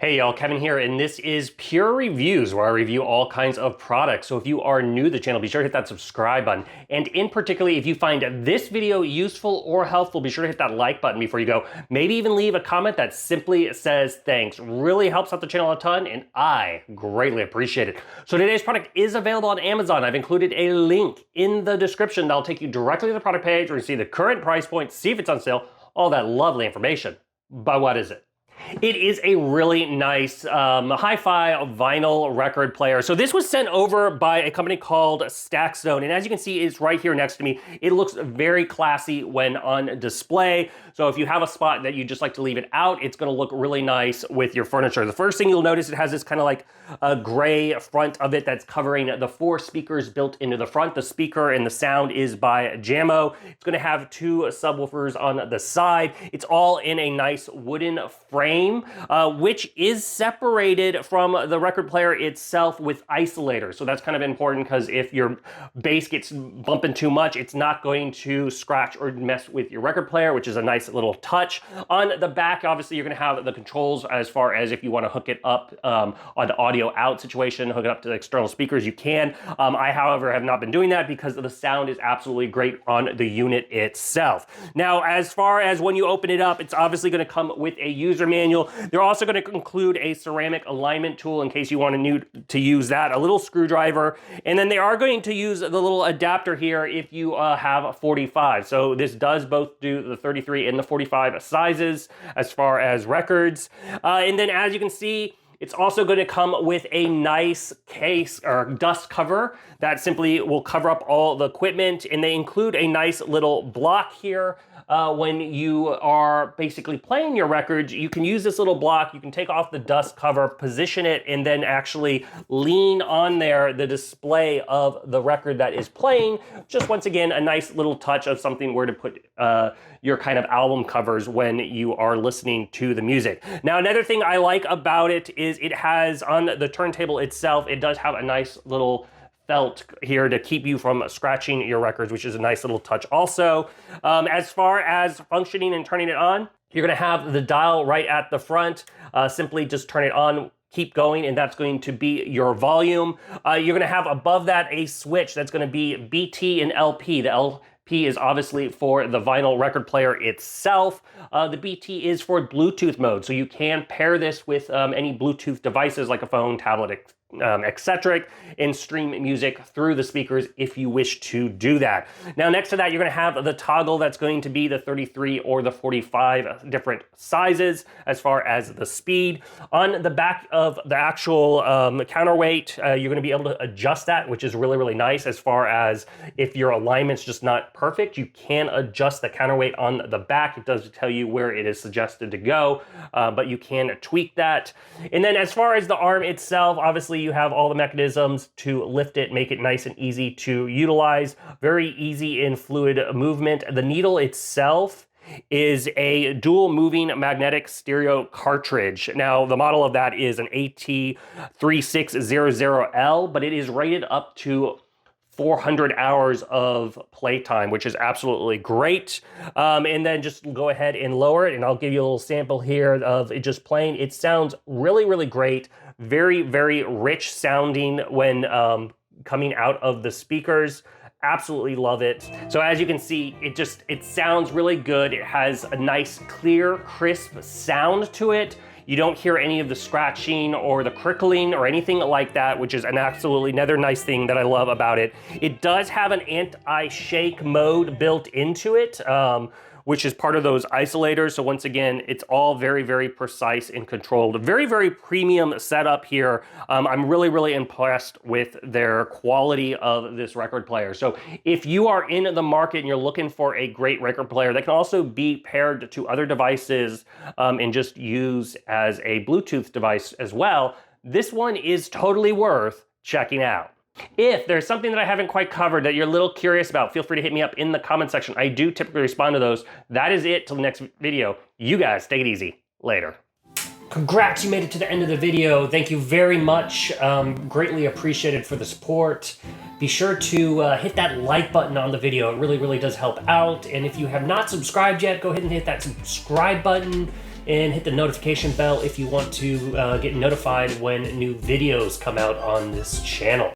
Hey y'all, Kevin here, and this is Pure Reviews, where I review all kinds of products. So if you are new to the channel, be sure to hit that subscribe button. And in particular, if you find this video useful or helpful, be sure to hit that like button before you go. Maybe even leave a comment that simply says thanks. Really helps out the channel a ton, and I greatly appreciate it. So today's product is available on Amazon. I've included a link in the description that'll take you directly to the product page where you see the current price point, see if it's on sale, all that lovely information. But what is it? It is a really nice hi-fi vinyl record player. So this was sent over by a company called Stone, and as you can see, it's right here next to me. It looks very classy when on display. So if you have a spot that you just like to leave it out, it's gonna look really nice with your furniture. The first thing you'll notice, it has this kind of like a gray front of it that's covering the 4 speakers built into the front. The speaker and the sound is by Jamo. It's gonna have 2 subwoofers on the side. It's all in a nice wooden frame, which is separated from the record player itself with isolators. So that's kind of important because if your bass gets bumping too much, it's not going to scratch or mess with your record player, which is a nice little touch. On the back, obviously, you're gonna have the controls as far as if you wanna hook it up on the audio out situation, hook it up to the external speakers, you can. I, however, have not been doing that because the sound is absolutely great on the unit itself. Now, as far as when you open it up, it's obviously gonna come with a user manual. They're also going to include a ceramic alignment tool in case you want to use that, a little screwdriver, and then they are going to use the little adapter here if you have a 45. So this does both do the 33 and the 45 sizes as far as records. And then as you can see, it's also going to come with a nice case or dust cover that simply will cover up all the equipment, and they include a nice little block here. When you are basically playing your records, you can use this little block, you can take off the dust cover, position it, and then actually lean on there the display of the record that is playing. Just once again, a nice little touch of something where to put your kind of album covers when you are listening to the music. Now, another thing I like about it is it has on the turntable itself, it does have a nice little felt here to keep you from scratching your records, which is a nice little touch also. As far as functioning and turning it on, you're gonna have the dial right at the front. Simply just turn it on, keep going, and that's going to be your volume. You're gonna have above that a switch that's gonna be BT and LP. The LP is obviously for the vinyl record player itself. The BT is for Bluetooth mode, so you can pair this with any Bluetooth devices like a phone, tablet, etc., and stream music through the speakers if you wish to do that. Now, next to that, you're going to have the toggle that's going to be the 33 or the 45 different sizes as far as the speed. On the back of the actual counterweight, you're going to be able to adjust that, which is really, really nice. As far as if your alignment's just not perfect, you can adjust the counterweight on the back. It does tell you where it is suggested to go, but you can tweak that. And then as far as the arm itself, obviously, you have all the mechanisms to lift it, make it nice and easy to utilize. Very easy in fluid movement. The needle itself is a dual moving magnetic stereo cartridge. Now, the model of that is an AT3600L, but it is rated up to 400 hours of playtime, which is absolutely great. And then just go ahead and lower it, and I'll give you a little sample here of it just playing. It sounds really, really great. Very, very rich sounding when coming out of the speakers. Absolutely love it. So as you can see, it sounds really good. It has a nice, clear, crisp sound to it. You don't hear any of the scratching or the crickling or anything like that, which is absolutely another nice thing that I love about it. It does have an anti-shake mode built into it, which is part of those isolators. So once again, it's all very, very precise and controlled. Very, very premium setup here. I'm really, really impressed with their quality of this record player. So if you are in the market and you're looking for a great record player that can also be paired to other devices and just use as a Bluetooth device as well, this one is totally worth checking out. If there's something that I haven't quite covered that you're a little curious about, feel free to hit me up in the comment section. I do typically respond to those. That is it till the next video. You guys take it easy. Later. Congrats, you made it to the end of the video. Thank you very much. Greatly appreciated for the support. Be sure to hit that like button on the video. It really, really does help out. And if you have not subscribed yet, go ahead and hit that subscribe button. and hit the notification bell if you want to get notified when new videos come out on this channel.